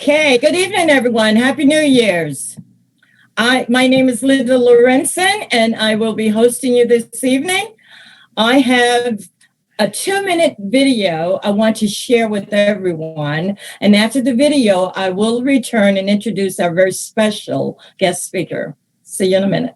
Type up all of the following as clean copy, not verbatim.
Okay, good evening, everyone. Happy New Year's. My name is Linda Lorenzen, and I will be hosting you this evening. I have a 2-minute video I want to share with everyone. And after the video, I will return and introduce our very special guest speaker. See you in a minute.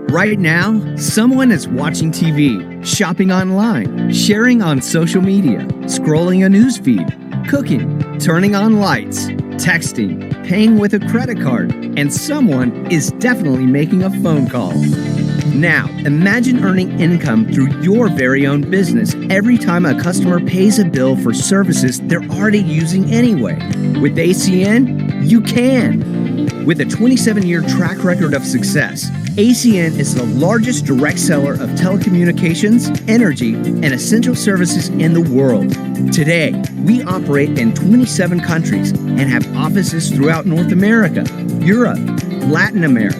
Right now, someone is watching TV, shopping online, sharing on social media, scrolling a newsfeed, cooking, turning on lights, texting, paying with a credit card, and someone is definitely making a phone call. Now, imagine earning income through your very own business every time a customer pays a bill for services they're already using anyway. With ACN, you can. With a 27-year track record of success, ACN is the largest direct seller of telecommunications, energy, and essential services in the world. Today, we operate in 27 countries and have offices throughout North America, Europe, Latin America,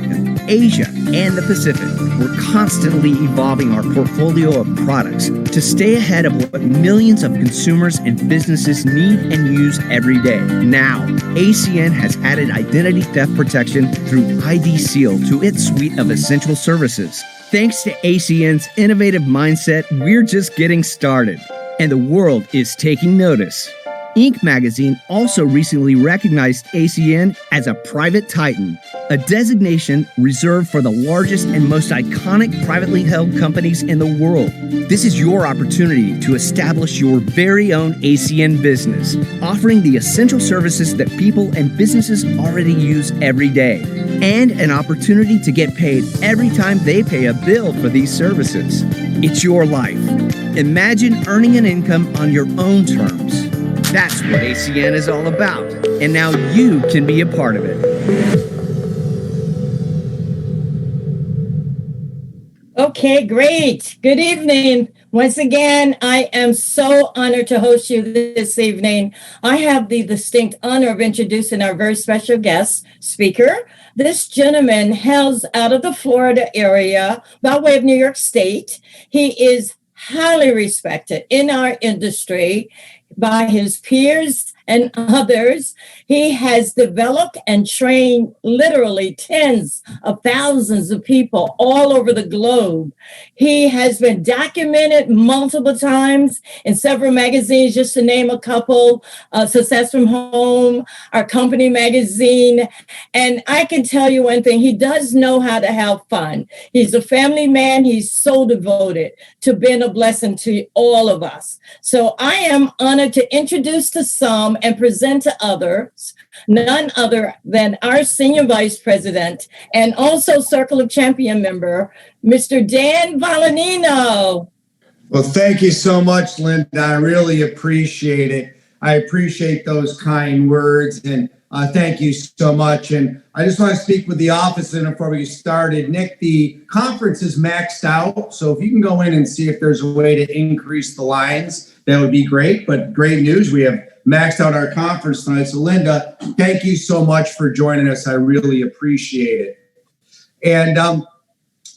Asia, and the Pacific. We're constantly evolving our portfolio of products to stay ahead of what millions of consumers and businesses need and use every day. Now, ACN has added identity theft protection through ID Seal to its suite of essential services. Thanks to ACN's innovative mindset, we're just getting started, and the world is taking notice. Inc. magazine also recently recognized ACN as a private titan, a designation reserved for the largest and most iconic privately held companies in the world. This is your opportunity to establish your very own ACN business, offering the essential services that people and businesses already use every day, and an opportunity to get paid every time they pay a bill for these services. It's your life. Imagine earning an income on your own terms. That's what ACN is all about, and now you can be a part of it. Okay, great. Good evening. Once again, I am so honored to host you this evening. I have the distinct honor of introducing our very special guest speaker. This gentleman hails out of the Florida area by way of New York State. He is highly respected in our industry by his peers and others. He has developed and trained literally tens of thousands of people all over the globe. He has been documented multiple times in several magazines, just to name a couple, Success from Home, our company magazine. And I can tell you one thing, he does know how to have fun. He's a family man. He's so devoted to being a blessing to all of us. So I am honored to introduce to some and present to others, none other than our Senior Vice President and also Circle of Champion member, Mr. Dan Volanino. Well, thank you so much, Linda. I really appreciate it. I appreciate those kind words, and thank you so much. And I just want to speak with the office before we get started. Nick, the conference is maxed out, so if you can go in and see if there's a way to increase the lines, that would be great. But great news, we have maxed out our conference tonight. So Linda, thank you so much for joining us. I really appreciate it. And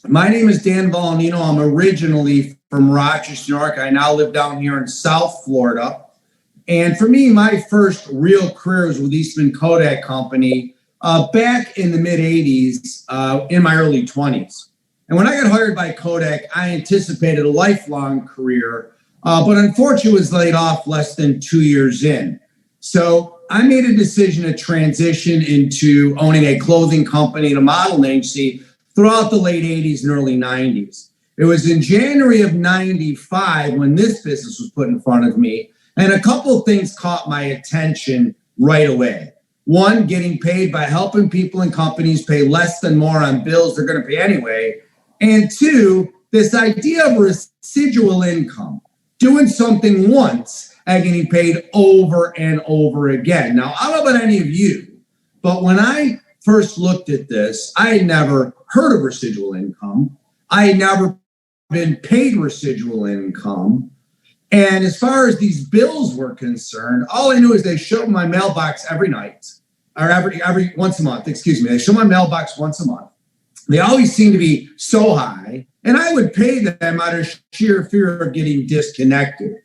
my name is Dan Volanino. I'm originally from Rochester, New York. I now live down here in South Florida. And for me, my first real career was with Eastman Kodak Company back in the mid-'80s, in my early 20s. And when I got hired by Kodak, I anticipated a lifelong career, but unfortunately was laid off less than 2 years in. So I made a decision to transition into owning a clothing company and a modeling agency throughout the late 80s and early 90s. It was in January of 95 when this business was put in front of me. And a couple of things caught my attention right away. One, getting paid by helping people and companies pay less than more on bills they're going to pay anyway. And two, this idea of residual income, doing something once and getting paid over and over again. Now, I don't know about any of you, but when I first looked at this, I had never heard of residual income. I had never been paid residual income. And as far as these bills were concerned, all I knew is they showed my mailbox every night, or every once a month, excuse me. They show my mailbox once a month. They always seem to be so high. And I would pay them out of sheer fear of getting disconnected.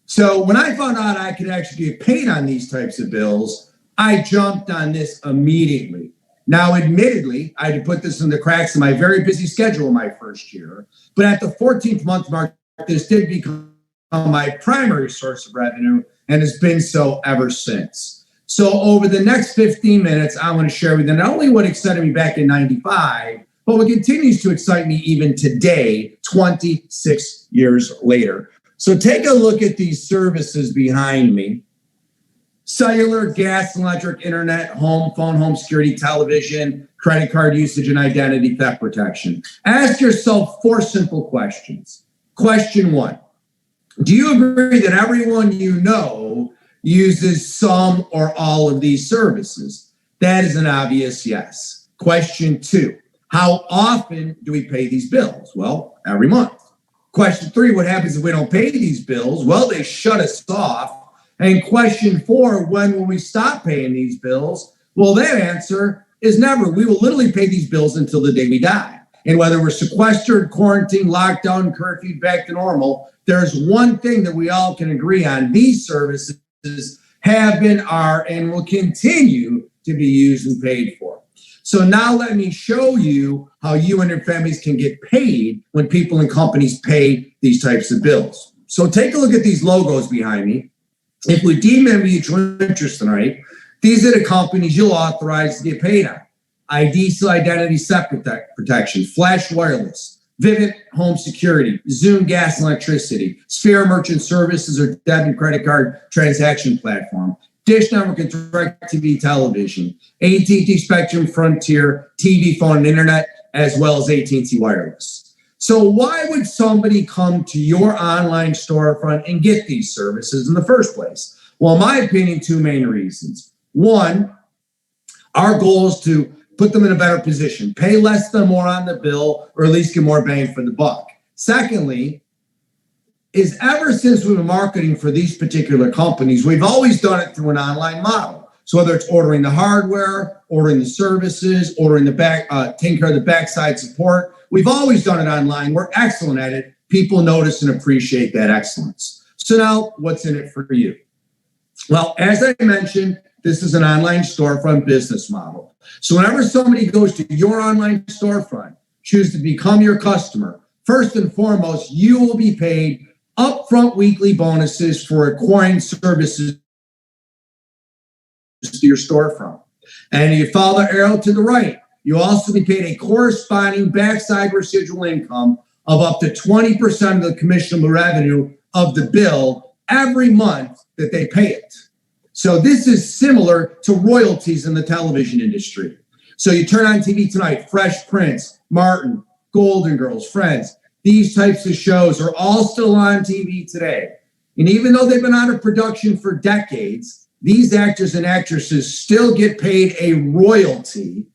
So when I found out I could actually get paid on these types of bills, I jumped on this immediately. Now, admittedly, I had to put this in the cracks of my very busy schedule my first year. But at the 14th month mark, this did become my primary source of revenue and has been so ever since. So over the next 15 minutes, I want to share with you not only what excited me back in 95, but what continues to excite me even today, 26 years later. So take a look at these services behind me. Cellular, gas, electric, internet, home, phone, home security, television, credit card usage, and identity theft protection. Ask yourself 4 simple questions. Question 1, do you agree that everyone you know uses some or all of these services? That is an obvious yes. Question 2, how often do we pay these bills? Well, every month. Question 3, what happens if we don't pay these bills? Well, they shut us off. And question 4, when will we stop paying these bills? Well, that answer is never. We will literally pay these bills until the day we die. And whether we're sequestered, quarantined, locked down, curfewed, back to normal, there's one thing that we all can agree on. These services have been, are, and will continue to be used and paid for. So now let me show you how you and your families can get paid when people and companies pay these types of bills. So take a look at these logos behind me. If we deem them mutual interest tonight, these are the companies you'll authorize to get paid on. IDSIL identity theft protection, Flash Wireless, Vivint Home Security, Zoom Gas and Electricity, Sphere Merchant Services or debit and credit card transaction platform, Dish Network and DirecTV Television, AT&T Spectrum Frontier, TV, phone, and internet, as well as AT&T Wireless. So why would somebody come to your online storefront and get these services in the first place? Well, in my opinion, 2 main reasons. 1, our goal is to put them in a better position, pay less than more on the bill, or at least get more bang for the buck. Secondly, is ever since we've been marketing for these particular companies, we've always done it through an online model. So whether it's ordering the hardware, ordering the services, ordering the back, taking care of the backside support, we've always done it online. We're excellent at it. People notice and appreciate that excellence. So now, what's in it for you? Well, as I mentioned, this is an online storefront business model. So whenever somebody goes to your online storefront, choose to become your customer, first and foremost, you will be paid upfront weekly bonuses for acquiring services to your storefront. And you follow the arrow to the right, you'll also be paid a corresponding backside residual income of up to 20% of the commissionable revenue of the bill every month that they pay it. So this is similar to royalties in the television industry. So you turn on TV tonight, Fresh Prince, Martin, Golden Girls, Friends, these types of shows are all still on TV today. And even though they've been out of production for decades, these actors and actresses still get paid a royalty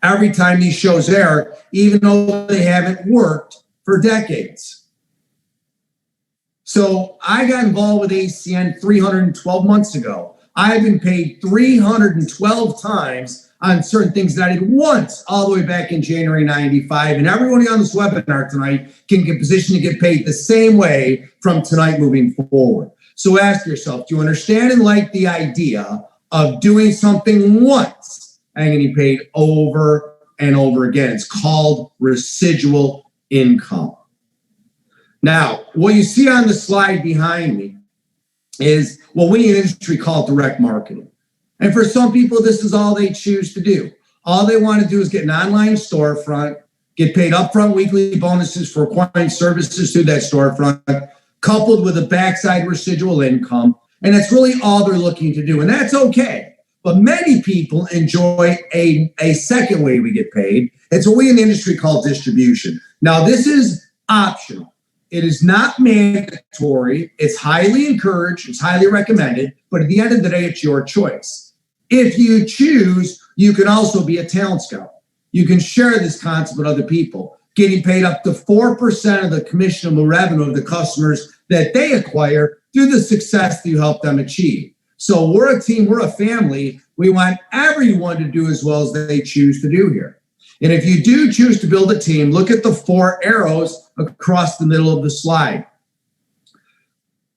every time these shows air, even though they haven't worked for decades. So I got involved with ACN 312 months ago. I've been paid 312 times on certain things that I did once all the way back in January 95. And everybody on this webinar tonight can get positioned to get paid the same way from tonight moving forward. So ask yourself, do you understand and like the idea of doing something once and getting paid over and over again? It's called residual income. Now, what you see on the slide behind me is what we in the industry call direct marketing. And for some people, this is all they choose to do. All they want to do is get an online storefront, get paid upfront weekly bonuses for acquiring services through that storefront, coupled with a backside residual income. And that's really all they're looking to do. And that's okay. But many people enjoy a second way we get paid. It's what we in the industry call distribution. Now, this is optional. It is not mandatory. It's highly encouraged. It's highly recommended. But at the end of the day, it's your choice. If you choose, you can also be a talent scout. You can share this concept with other people, getting paid up to 4% of the commissionable revenue of the customers that they acquire through the success that you help them achieve. So we're a team, we're a family. We want everyone to do as well as they choose to do here. And if you do choose to build a team, look at the 4 arrows across the middle of the slide.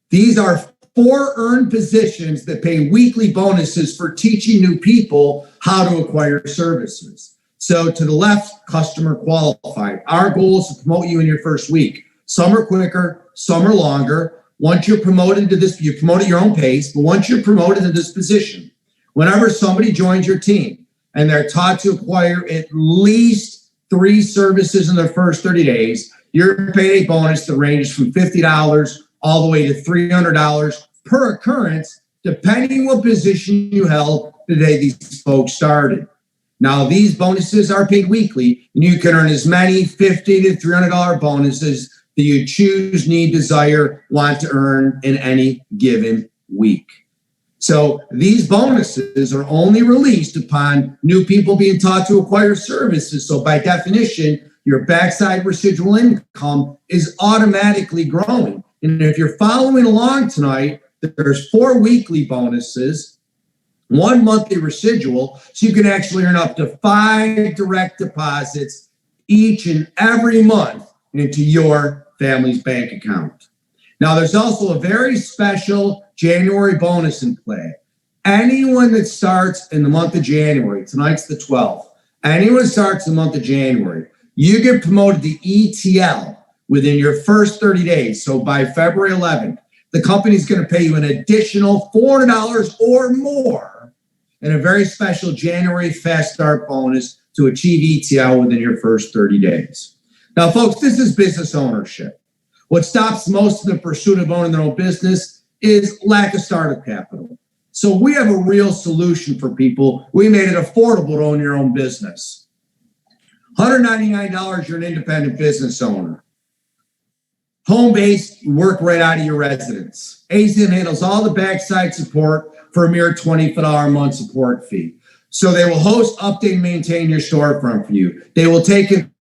These are 4 earned positions that pay weekly bonuses for teaching new people how to acquire services. So to the left, customer qualified. Our goal is to promote you in your first week. Some are quicker, some are longer. Once you're promoted to this, you promote at your own pace, but once you're promoted to this position, whenever somebody joins your team and they're taught to acquire at least 3 services in their first 30 days, you're paid a bonus that ranges from $50 all the way to $300 per occurrence, depending what position you held the day these folks started. Now, these bonuses are paid weekly, and you can earn as many $50 to $300 bonuses that you choose, need, desire, want to earn in any given week. So these bonuses are only released upon new people being taught to acquire services. So by definition, your backside residual income is automatically growing. And if you're following along tonight, there's 4 weekly bonuses, 1 monthly residual, so you can actually earn up to 5 direct deposits each and every month into your family's bank account. Now, there's also a very special January bonus in play. Anyone that starts in the month of January, tonight's the 12th, anyone that starts in the month of January, you get promoted to ETL within your first 30 days. So by February 11th, the company's going to pay you an additional $400 or more and a very special January Fast Start bonus to achieve ETL within your first 30 days. Now, folks, this is business ownership. What stops most in the pursuit of owning their own business is lack of startup capital. So we have a real solution for people. We made it affordable to own your own business. $199, you're an independent business owner. Home-based, you work right out of your residence. ACN handles all the backside support for a mere $20 a month support fee. So they will host, update, and maintain your storefront for you. They will take and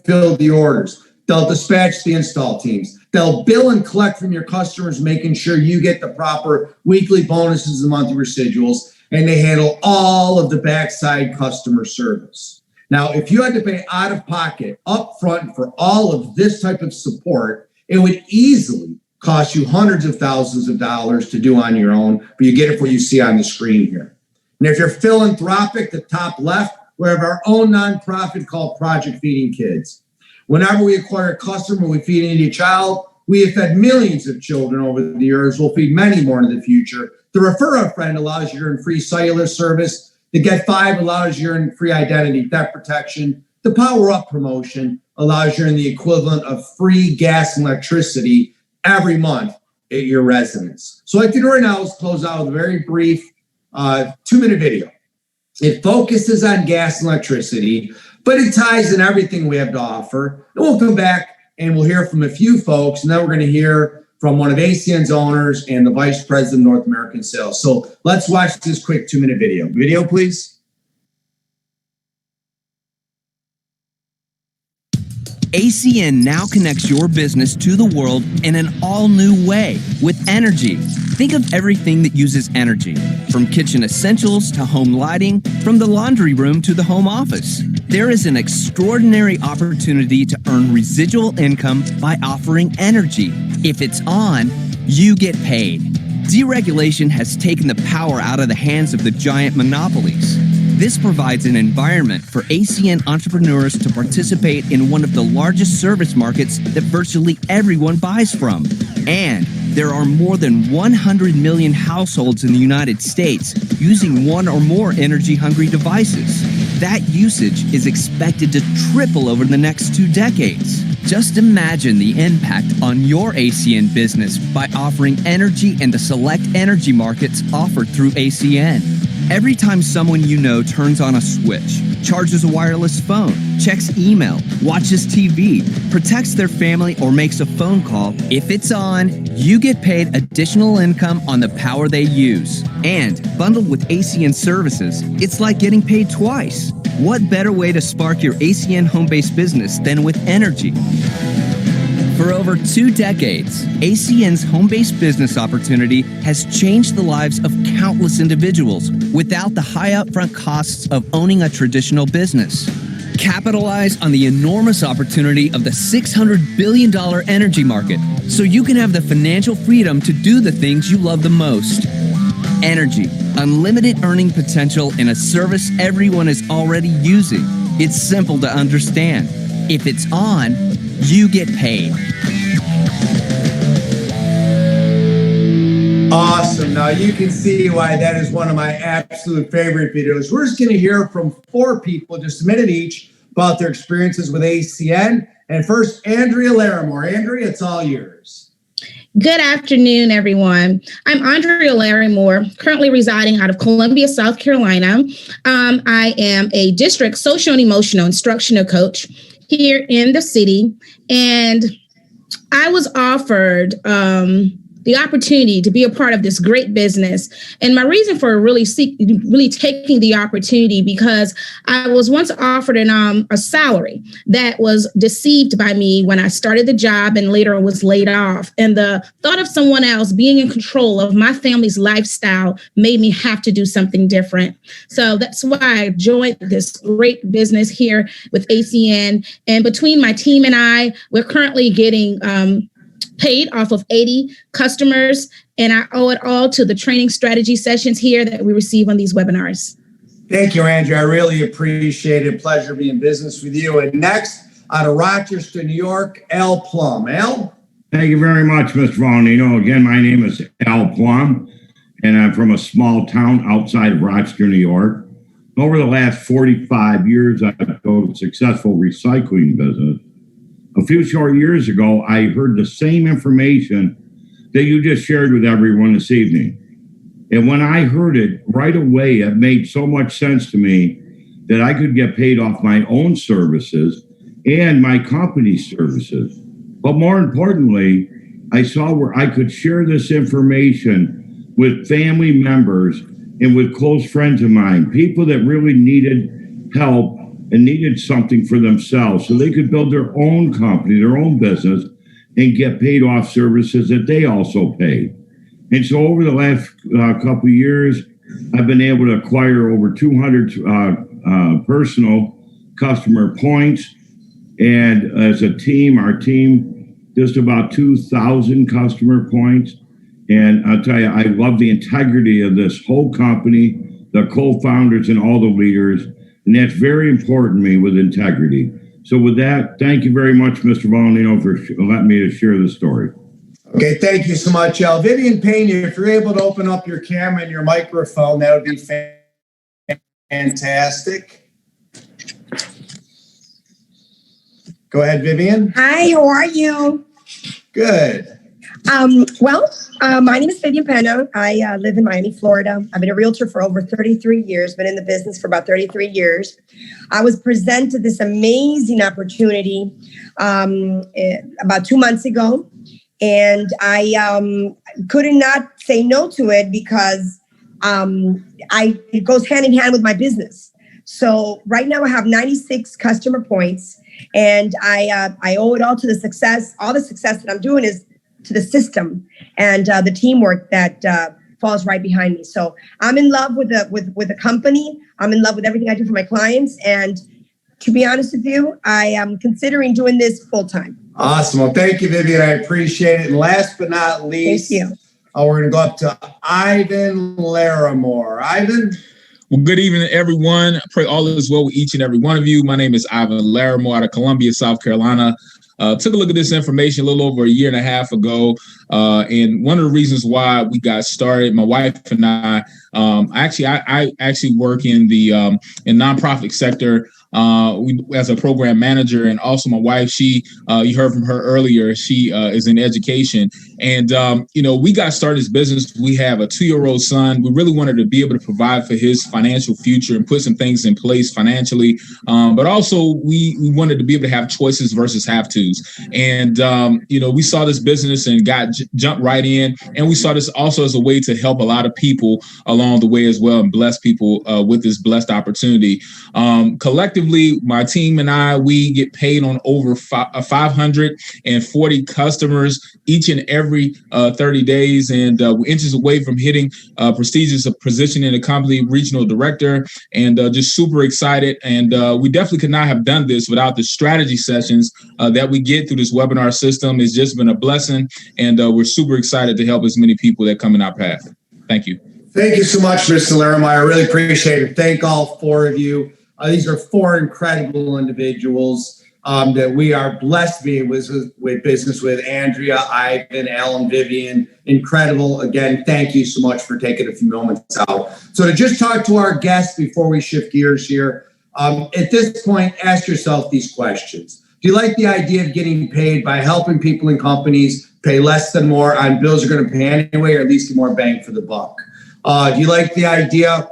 fill the orders. They'll dispatch the install teams. They'll bill and collect from your customers, making sure you get the proper weekly bonuses and monthly residuals, and they handle all of the backside customer service. Now, if you had to pay out of pocket up front for all of this type of support, it would easily cost you hundreds of thousands of dollars to do on your own, but you get it for what you see on the screen here. And if you're philanthropic, the top left, we have our own nonprofit called Project Feeding Kids. Whenever we acquire a customer, we feed any child. We have fed millions of children over the years. We'll feed many more in the future. The Refer a Friend allows you to earn free cellular service. The Get 5 allows you to earn free identity theft protection. The Power Up promotion allows you to earn the equivalent of free gas and electricity every month at your residence. So what I can do right now is close out with a very brief 2-minute video. It focuses on gas and electricity, but it ties in everything we have to offer. And we'll come back and we'll hear from a few folks, and then we're going to hear from one of ACN's owners and the Vice President of North American Sales. So let's watch this quick 2-minute video. Video, please. ACN now connects your business to the world in an all-new way with energy. Think of everything that uses energy, from kitchen essentials to home lighting, from the laundry room to the home office. There is an extraordinary opportunity to earn residual income by offering energy. If it's on, you get paid. Deregulation has taken the power out of the hands of the giant monopolies. This provides an environment for ACN entrepreneurs to participate in one of the largest service markets that virtually everyone buys from. And there are more than 100 million households in the United States using one or more energy-hungry devices. That usage is expected to triple over the next 2 decades. Just imagine the impact on your ACN business by offering energy in the select energy markets offered through ACN. Every time someone you know turns on a switch, charges a wireless phone, checks email, watches TV, protects their family, or makes a phone call, if it's on, you get paid additional income on the power they use. And bundled with ACN services, it's like getting paid twice. What better way to spark your ACN home-based business than with energy? For over 2 decades, ACN's home-based business opportunity has changed the lives of countless individuals without the high upfront costs of owning a traditional business. Capitalize on the enormous opportunity of the $600 billion energy market so you can have the financial freedom to do the things you love the most. Energy, unlimited earning potential in a service everyone is already using. It's simple to understand. If it's on, you get paid. Awesome. Now you can see why that is one of my absolute favorite videos. We're just going to hear from 4 people, just a minute each, about their experiences with ACN. And first, Andrea Larimore. Andrea, it's all yours. Good afternoon, everyone. I'm Andrea Larimore, currently residing out of Columbia, South Carolina. I am a district social and emotional instructional coach here in the city. And I was offered the opportunity to be a part of this great business. And my reason for really taking the opportunity, because I was once offered a salary that was deceived by me when I started the job and later was laid off. And the thought of someone else being in control of my family's lifestyle made me have to do something different. So that's why I joined this great business here with ACN. And between my team and I, we're currently getting paid off of 80 customers, and I owe it all to the training strategy sessions here that we receive on these webinars. Thank you, Andrea. I really appreciate it. Pleasure being in business with you. And next, out of Rochester, New York, Al Plum. Al? Thank you very much, Mr. Vaughn. Again, my name is Al Plum, and I'm from a small town outside of Rochester, New York. Over the last 45 years, I've built a successful recycling business. A few short years ago, I heard the same information that you just shared with everyone this evening. And when I heard it right away, it made so much sense to me that I could get paid off my own services and my company's services. But more importantly, I saw where I could share this information with family members and with close friends of mine, people that really needed help and needed something for themselves so they could build their own company, their own business, and get paid off services that they also paid. And so over the last couple of years, I've been able to acquire over 200 personal customer points. And as a team, our team, just about 2,000 customer points. And I'll tell you, I love the integrity of this whole company, the co-founders and all the leaders. And that's very important to me with integrity. So with that, thank you very much, Mr. Volnino, for letting me to share this story. Okay, thank you so much, Al. Vivian Pena, if you're able to open up your camera and your microphone, that would be fantastic. Go ahead, Vivian. Hi, how are you? Good. My name is Vivian Pena. I live in Miami, Florida. I've been a realtor for over 33 years, been in the business for about 33 years. I was presented this amazing opportunity about 2 months ago, and I could not say no to it because it goes hand in hand with my business. So right now I have 96 customer points, and I owe it all to the success. All the success that I'm doing is to the system and the teamwork that falls right behind me. So I'm in love with the company. I'm in love with everything I do for my clients. And to be honest with you, I am considering doing this full time. Awesome. Well, thank you, Vivian. I appreciate it. And last but not least, thank you. We're going to go up to Ivan Larimore. Ivan? Well, good evening, everyone. I pray all is well with each and every one of you. My name is Ivan Larimore out of Columbia, South Carolina. Took a look at this information a little over a year and a half ago. And one of the reasons why we got started, my wife and I actually work in the nonprofit sector as a program manager. And also my wife, you heard from her earlier, she is in education. And, we got started this business. We have a 2-year-old son. We really wanted to be able to provide for his financial future and put some things in place financially. But also we wanted to be able to have choices versus have-tos. And, we saw this business and jumped right in. And we saw this also as a way to help a lot of people along the way as well and bless people with this blessed opportunity. Collectively, collectively, my team and I, we get paid on over 540 customers each and every 30 days. And we're inches away from hitting prestigious position in the company, regional director, and just super excited. And we definitely could not have done this without the strategy sessions that we get through this webinar system. It's just been a blessing. And we're super excited to help as many people that come in our path. Thank you. Thank you so much, Mr. Larimore. I really appreciate it. Thank all four of you. These are four incredible individuals that we are blessed to be with business with. Andrea, Ivan, Alan, Vivian, incredible. Again, thank you so much for taking a few moments out. So to just talk to our guests before we shift gears here, at this point, ask yourself these questions. Do you like the idea of getting paid by helping people and companies pay less than more on bills you're going to pay anyway, or at least get more bang for the buck? Do you like the idea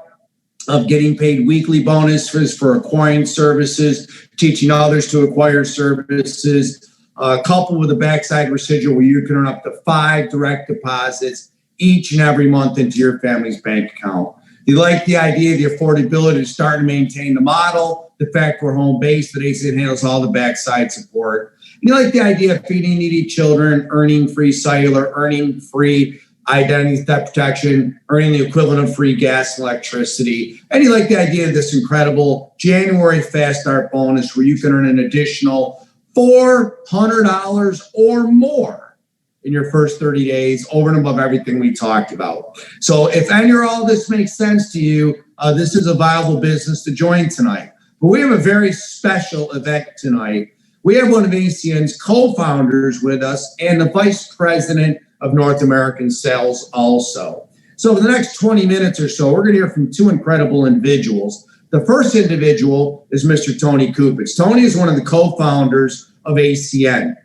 of getting paid weekly bonuses for acquiring services, teaching others to acquire services, coupled with a backside residual where you can earn up to 5 direct deposits each and every month into your family's bank account? Do you like the idea of the affordability to start and maintain the model, the fact we're home-based, that ACN handles all the backside support? And you like the idea of feeding needy children, earning free cellular, earning free identity theft protection, earning the equivalent of free gas and electricity. And you like the idea of this incredible January Fast Start bonus where you can earn an additional $400 or more in your first 30 days over and above everything we talked about. So if any or all this makes sense to you, this is a viable business to join tonight. But we have a very special event tonight. We have one of ACN's co-founders with us and the vice president of North American sales also. So for the next 20 minutes or so, we're going to hear from two incredible individuals. The first individual is Mr. Tony Kupich. Tony is one of the co-founders of ACN.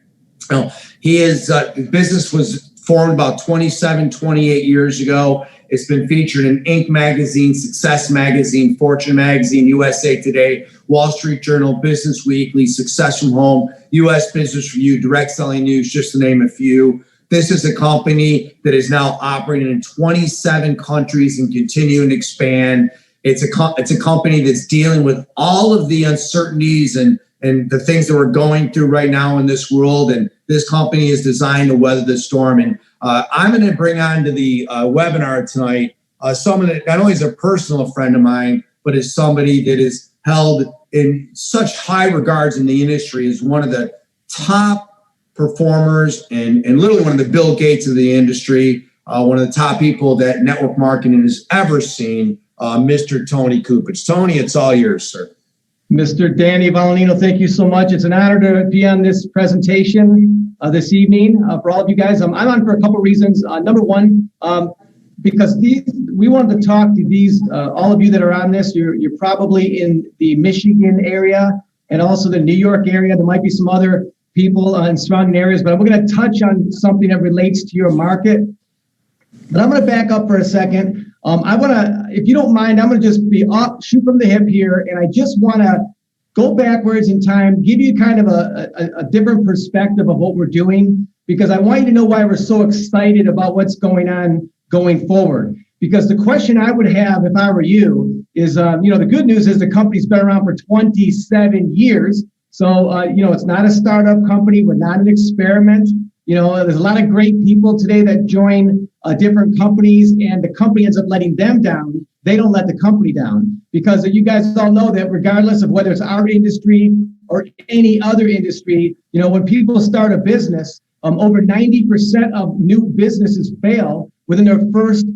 Now, his business was formed about 28 years ago. It's been featured in Inc. magazine, Success magazine, Fortune magazine, USA Today, Wall Street Journal, Business Weekly, Success from Home, US Business Review, Direct Selling News, just to name a few. This is a company that is now operating in 27 countries and continuing to expand. It's a company that's dealing with all of the uncertainties and the things that we're going through right now in this world. And this company is designed to weather the storm. And I'm going to bring on to the webinar tonight someone that not only is a personal friend of mine, but is somebody that is held in such high regards in the industry as one of the top performers and literally one of the Bill Gates of the industry, one of the top people that network marketing has ever seen, Mr. Tony Kupich. Tony, it's all yours, sir. Mr. Danny Valenino, thank you so much. It's an honor to be on this presentation this evening for all of you guys. I'm on for a couple of reasons. Number one, because we wanted to talk to these, all of you that are on this. You're probably in the Michigan area and also the New York area. There might be some other people in surrounding areas, but we're going to touch on something that relates to your market. But I'm going to back up for a second. I want to, if you don't mind, I'm going to just shoot from the hip here, and I just want to go backwards in time, give you kind of a different perspective of what we're doing, because I want you to know why we're so excited about what's going on going forward. Because the question I would have if I were you is, the good news is the company's been around for 27 years. So, it's not a startup company. We're not an experiment. There's a lot of great people today that join different companies, and the company ends up letting them down. They don't let the company down, because you guys all know that regardless of whether it's our industry or any other industry, when people start a business, over 90% of new businesses fail within their first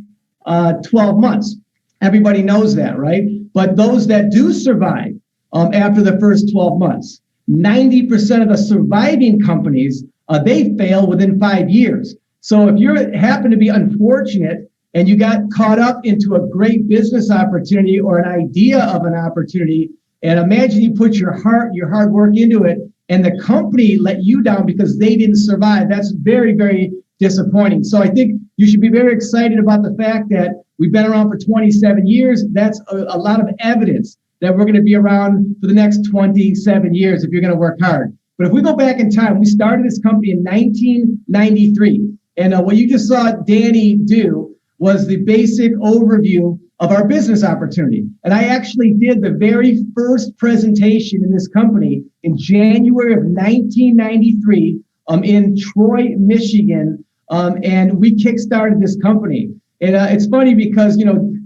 12 months. Everybody knows that, right? But those that do survive after the first 12 months, 90% of the surviving companies, they fail within 5 years. So if you happen to be unfortunate and you got caught up into a great business opportunity or an idea of an opportunity, and imagine you put your hard work into it, and the company let you down because they didn't survive, that's very, very disappointing. So I think you should be very excited about the fact that we've been around for 27 years. That's a lot of evidence that we're going to be around for the next 27 years if you're going to work hard. But if we go back in time, we started this company in 1993. And what you just saw Danny do was the basic overview of our business opportunity. And I actually did the very first presentation in this company in January of 1993 in Troy, Michigan. And we kickstarted this company. And it's funny because,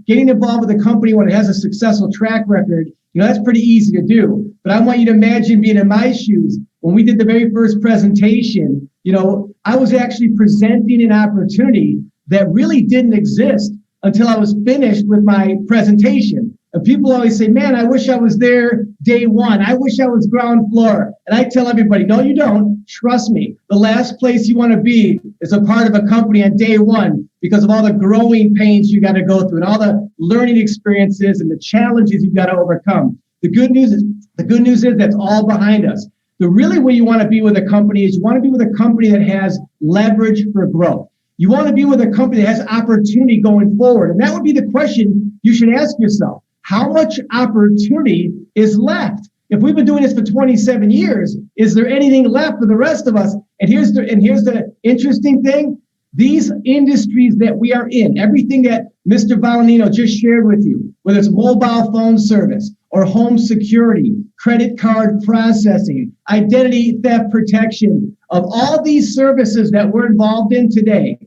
getting involved with a company when it has a successful track record, that's pretty easy to do. But I want you to imagine being in my shoes. When we did the very first presentation, I was actually presenting an opportunity that really didn't exist until I was finished with my presentation. And people always say, man, I wish I was there day one. I wish I was ground floor. And I tell everybody, no, you don't. Trust me. The last place you want to be is a part of a company on day one because of all the growing pains you got to go through and all the learning experiences and the challenges you've got to overcome. The good news is that's all behind us. The really way you want to be with a company is you want to be with a company that has leverage for growth. You want to be with a company that has opportunity going forward. And that would be the question you should ask yourself. How much opportunity is left? If we've been doing this for 27 years, is there anything left for the rest of us? And here's the interesting thing. These industries that we are in, everything that Mr. Valenino just shared with you, whether it's mobile phone service or home security, credit card processing, identity theft protection, of all these services that we're involved in today,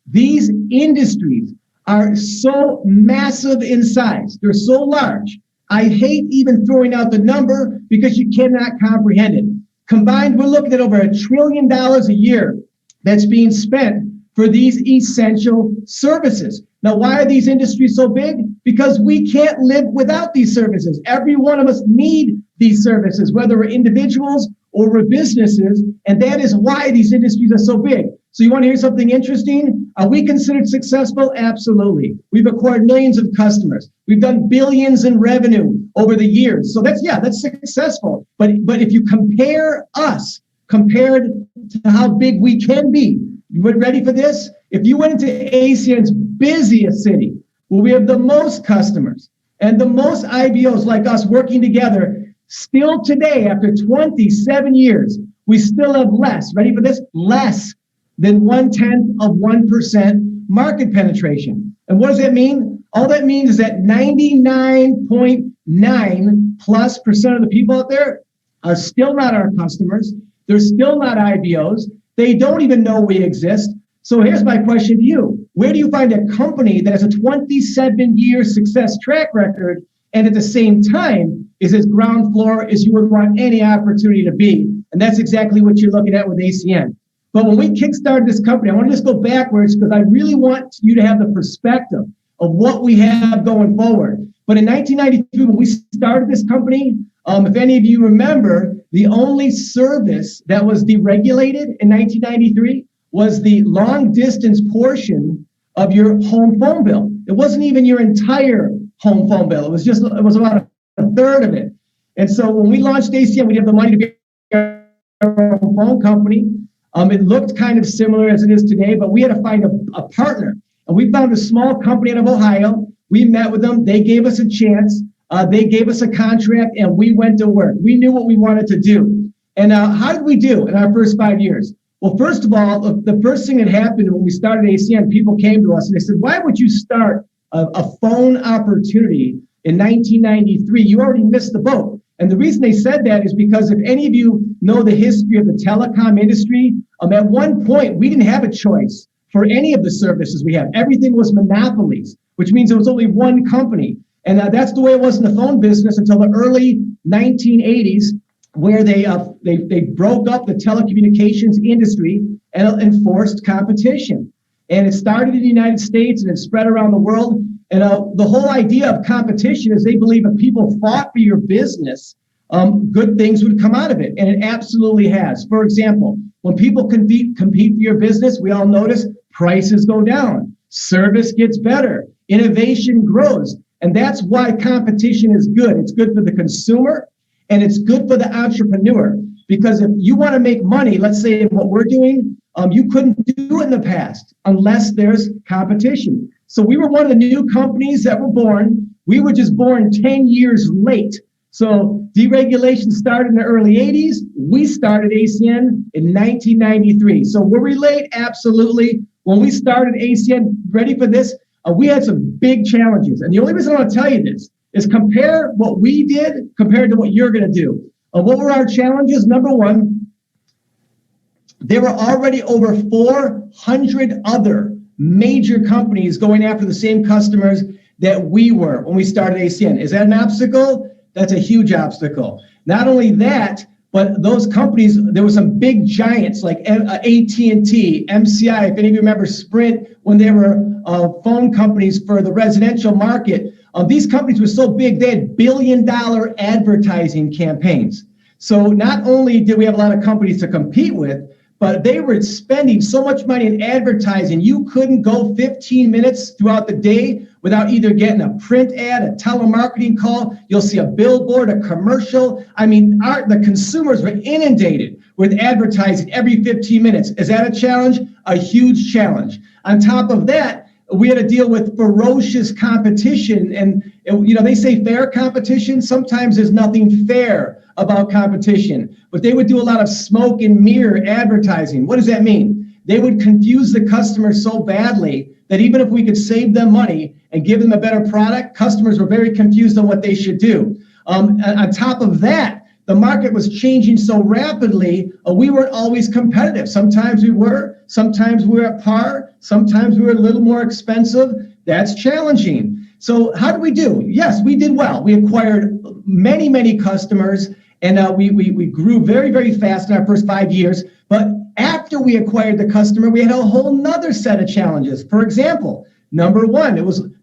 these industries are so massive in size. They're so large. I hate even throwing out the number because you cannot comprehend it. Combined, we're looking at over $1 trillion a year that's being spent for these essential services. Now, why are these industries so big? Because we can't live without these services. Every one of us need these services, whether we're individuals or we're businesses, and that is why these industries are so big. So you want to hear something interesting? Are we considered successful? Absolutely. We've acquired millions of customers. We've done billions in revenue over the years. So that's successful. But if you compare us compared to how big we can be, you ready for this? If you went into ASEAN's busiest city, where we have the most customers and the most IBOs like us working together, still today, after 27 years, we still have less, ready for this? Less than 0.1% market penetration. And what does that mean? All that means is that 99.9+% of the people out there are still not our customers. They're still not IBOs. They don't even know we exist. So here's my question to you. Where do you find a company that has a 27-year success track record and at the same time is as ground floor as you would want any opportunity to be? And that's exactly what you're looking at with ACN. But when we kickstarted this company, I want to just go backwards because I really want you to have the perspective of what we have going forward. But in 1993, when we started this company, if any of you remember, the only service that was deregulated in 1993 was the long distance portion of your home phone bill. It wasn't even your entire home phone bill. It was about a third of it. And so when we launched ACN, we didn't have the money to be our own phone company. It looked kind of similar as it is today, but we had to find a partner. And we found a small company out of Ohio. We met with them. They gave us a chance. They gave us a contract, and we went to work. We knew what we wanted to do. And how did we do in our first 5 years? Well, first of all, the first thing that happened when we started ACN, people came to us and they said, why would you start a phone opportunity in 1993? You already missed the boat. And the reason they said that is because if any of you know the history of the telecom industry, at one point, we didn't have a choice for any of the services we have. Everything was monopolies, which means there was only one company. And that's the way it was in the phone business until the early 1980s, where they broke up the telecommunications industry and enforced competition. And it started in the United States and it spread around the world. And the whole idea of competition is they believe if people fought for your business, good things would come out of it. And it absolutely has. For example, when people compete for your business, we all notice prices go down, service gets better, innovation grows. And that's why competition is good. It's good for the consumer and it's good for the entrepreneur. Because if you want to make money, let's say in what we're doing, you couldn't do it in the past unless there's competition. So we were one of the new companies that were born. We were just born 10 years late. So deregulation started in the early 80s. We started ACN in 1993. So were we late? Absolutely. When we started ACN, ready for this? we had some big challenges. And the only reason I want to tell you this is compare what we did compared to what you're going to do. What were our challenges? Number one, there were already over 400 other major companies going after the same customers that we were when we started ACN. Is that an obstacle? That's a huge obstacle. Not only that, but those companies, there were some big giants like AT&T, MCI, if any of you remember Sprint, when they were phone companies for the residential market. These companies were so big, they had billion-dollar advertising campaigns. So not only did we have a lot of companies to compete with, but they were spending so much money in advertising, you couldn't go 15 minutes throughout the day without either getting a print ad, a telemarketing call, you'll see a billboard, a commercial. I mean, the consumers were inundated with advertising every 15 minutes. Is that a challenge? A huge challenge. On top of that, we had to deal with ferocious competition. And, you know, they say fair competition. Sometimes there's nothing fair about competition. But they would do a lot of smoke and mirror advertising. What does that mean? They would confuse the customer so badly that even if we could save them money and give them a better product, customers were very confused on what they should do. On top of that, the market was changing so rapidly, we weren't always competitive. Sometimes we were, sometimes we were at par, sometimes we were a little more expensive. That's challenging. So how did we do? Yes, we did well. We acquired many, many customers, and we grew very, very fast in our first 5 years. But after we acquired the customer, we had a whole nother set of challenges. For example, number one,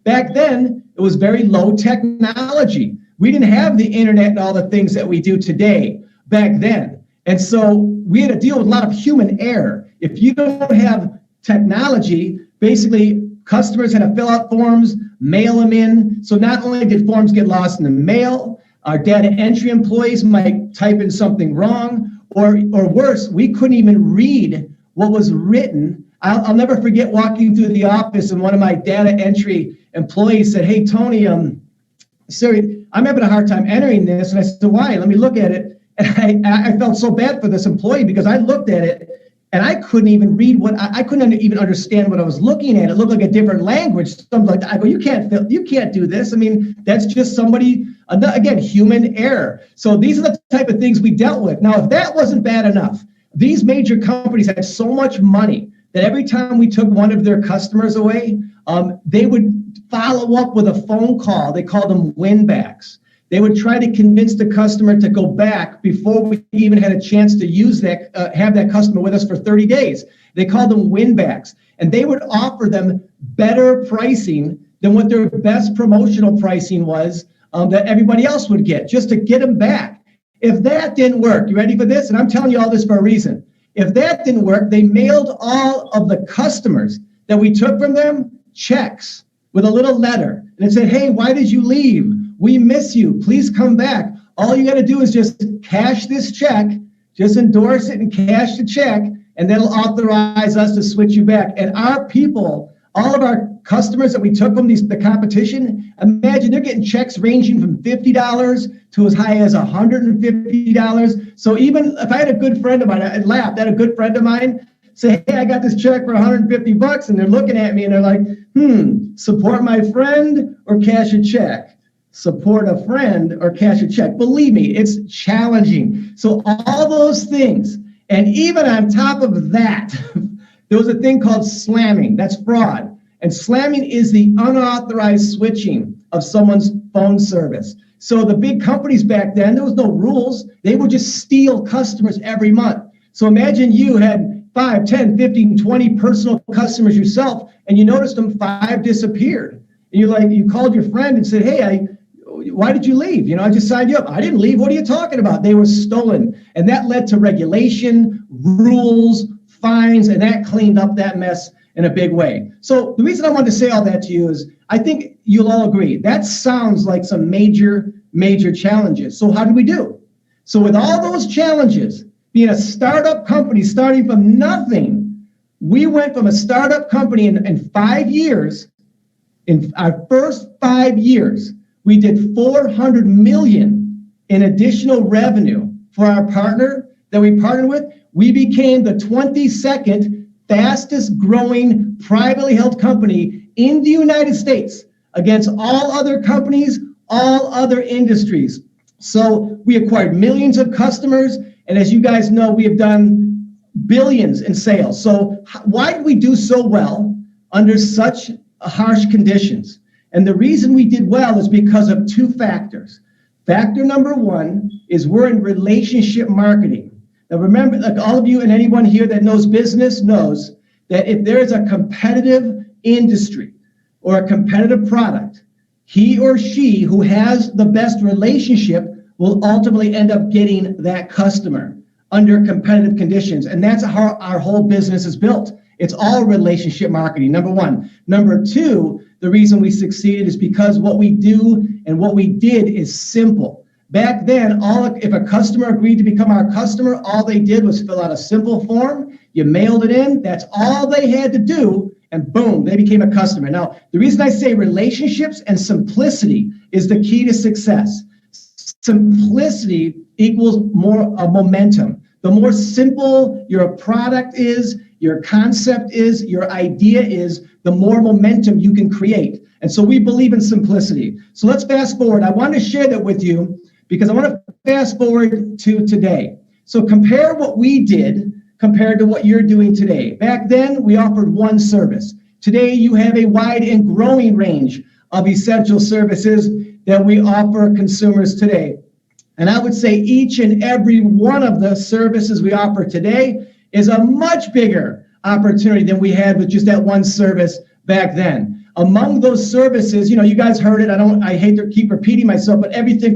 back then, it was very low technology. We didn't have the internet and all the things that we do today back then. And so we had to deal with a lot of human error. If you don't have technology, basically customers had to fill out forms, mail them in. So not only did forms get lost in the mail, our data entry employees might type in something wrong, or worse, we couldn't even read what was written. I'll never forget walking through the office and one of my data entry employees said, "Hey, Tony, Siri, I'm having a hard time entering this." And I said, "Why? Let me look at it." And I felt so bad for this employee because I looked at it and I couldn't even read I couldn't even understand what I was looking at. It looked like a different language. Something like that. I go, you can't do this. I mean, that's just somebody, again, human error. So these are the type of things we dealt with. Now, if that wasn't bad enough, these major companies had so much money that every time we took one of their customers away, they would follow up with a phone call. They called them win-backs. They would try to convince the customer to go back before we even had a chance to use that, have that customer with us for 30 days. They called them win-backs. And they would offer them better pricing than what their best promotional pricing was that everybody else would get, just to get them back. If that didn't work, you ready for this? And I'm telling you all this for a reason. If that didn't work, they mailed all of the customers that we took from them checks with a little letter. And it said, "Hey, why did you leave? We miss you. Please come back." All you got to do is just cash this check, just endorse it and cash the check, and that'll authorize us to switch you back. And our people, all of our customers that we took from the competition, imagine they're getting checks ranging from $50 to as high as $150. So even if I had a good friend of mine, I laughed, I had a good friend of mine say, "Hey, I got this check for $150, and they're looking at me and they're like, support my friend or cash a check? Support a friend or cash a check?" Believe me, it's challenging. So all those things, and even on top of that, there was a thing called slamming. That's fraud. And slamming is the unauthorized switching of someone's phone service. So the big companies back then, there was no rules. They would just steal customers every month. So imagine you had 5, 10, 15, 20 personal customers yourself, and you noticed them 5 disappeared. And you called your friend and said, "Hey, why did you leave? I just signed you up." "I didn't leave. What are you talking about?" They were stolen. And that led to regulation, rules, fines, and that cleaned up that mess in a big way. So the reason I wanted to say all that to you is I think you'll all agree that sounds like some major, major challenges. So how did we do? So with all those challenges, being a startup company starting from nothing, we went from a startup company in 5 years. In our first 5 years, we did $400 million in additional revenue for our partner that we partnered with. We became the 22nd fastest growing privately held company in the United States against all other companies, all other industries. So we acquired millions of customers. And as you guys know, we have done billions in sales. So why did we do so well under such harsh conditions? And the reason we did well is because of two factors. Factor number one is we're in relationship marketing. Now remember, like all of you and anyone here that knows business knows that if there is a competitive industry or a competitive product, he or she who has the best relationship will ultimately end up getting that customer under competitive conditions. And that's how our whole business is built. It's all relationship marketing, number one. Number two, the reason we succeeded is because what we do and what we did is simple. Back then, if a customer agreed to become our customer, all they did was fill out a simple form. You mailed it in. That's all they had to do. And boom, they became a customer. Now, the reason I say relationships and simplicity is the key to success. Simplicity equals more momentum. The more simple your product is, your concept is, your idea is, the more momentum you can create. And so we believe in simplicity. So let's fast forward. I want to share that with you because I want to fast forward to today. So compare what we did compared to what you're doing today. Back then, we offered one service. Today, you have a wide and growing range of essential services that we offer consumers today. And I would say each and every one of the services we offer today is a much bigger opportunity than we had with just that one service back then. Among those services, you guys heard it. I hate to keep repeating myself, but everything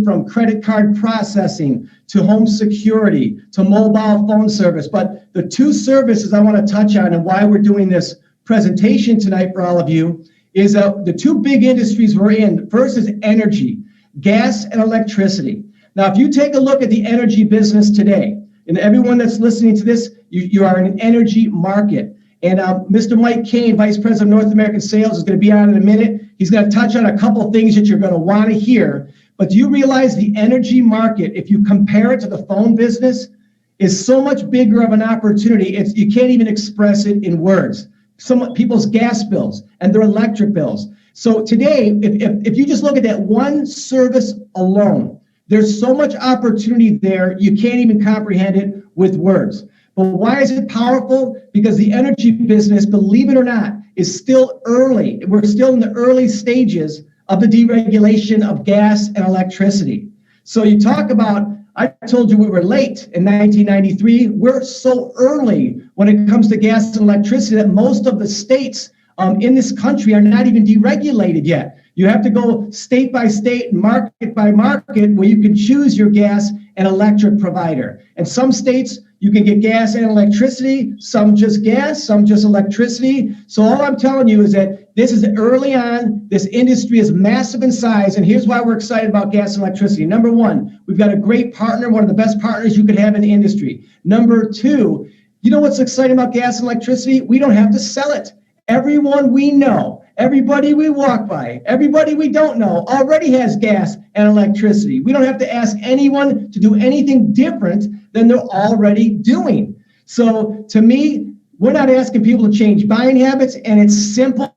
from credit card processing to home security to mobile phone service. But the two services I want to touch on and why we're doing this presentation tonight for all of you is the two big industries we're in. First is energy, gas and electricity. Now, if you take a look at the energy business today, and everyone that's listening to this, you are in an energy market. And Mr. Mike Kane, Vice President of North American Sales, is going to be on in a minute. He's going to touch on a couple of things that you're going to want to hear. But do you realize the energy market, if you compare it to the phone business, is so much bigger of an opportunity, you can't even express it in words. Some people's gas bills and their electric bills. So today, if you just look at that one service alone, there's so much opportunity there, you can't even comprehend it with words. But why is it powerful? Because the energy business, believe it or not, is still early. We're still in the early stages of the deregulation of gas and electricity. So you talk about, I told you we were late in 1993. We're so early when it comes to gas and electricity that most of the states in this country are not even deregulated yet. You have to go state by state, market by market, where you can choose your gas and electric provider. And some states, you can get gas and electricity, some just gas, some just electricity. So all I'm telling you is that this is early on. This industry is massive in size. And here's why we're excited about gas and electricity. Number one, we've got a great partner, one of the best partners you could have in the industry. Number two, you know what's exciting about gas and electricity? We don't have to sell it. Everyone we know, everybody we walk by, everybody we don't know already has gas and electricity. We don't have to ask anyone to do anything different than they're already doing. So to me, we're not asking people to change buying habits, and it's simple.